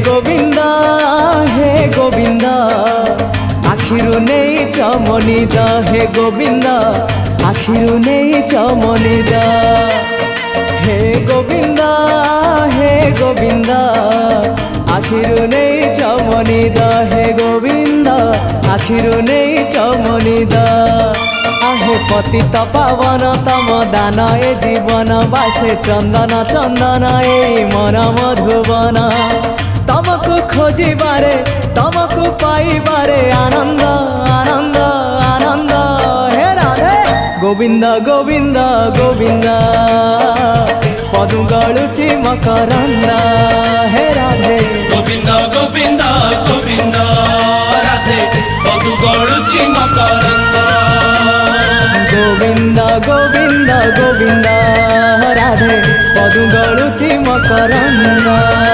গোবিন্দ আখিরু নেই চমনিদ হে গোবিন্দ আখিরু নেই চমনিদ হে গোবিন্দ আখিরু নেই চমনিদ হে গোবিন্দ আখিরু নেই চমনিদ আহে পতিত পাবন তম দান এ জীবন বাসে চন্দন চন্দন এই মন মধুবন তমকু খোঁজিবারে তমকু পাইবারে আনন্দ আনন্দ আনন্দ হে রাধে গোবিন্দ গোবিন্দ গোবিন্দ পদু গড়ুচি মকরন্দ হে রাধে গোবিন্দ গোবিন্দ গোবিন্দ রাধে পদু গড়ুচি মকরন্দ গোবিন্দ গোবিন্দ গোবিন্দ রাধে পদু গড়ুচি মকরন্দ।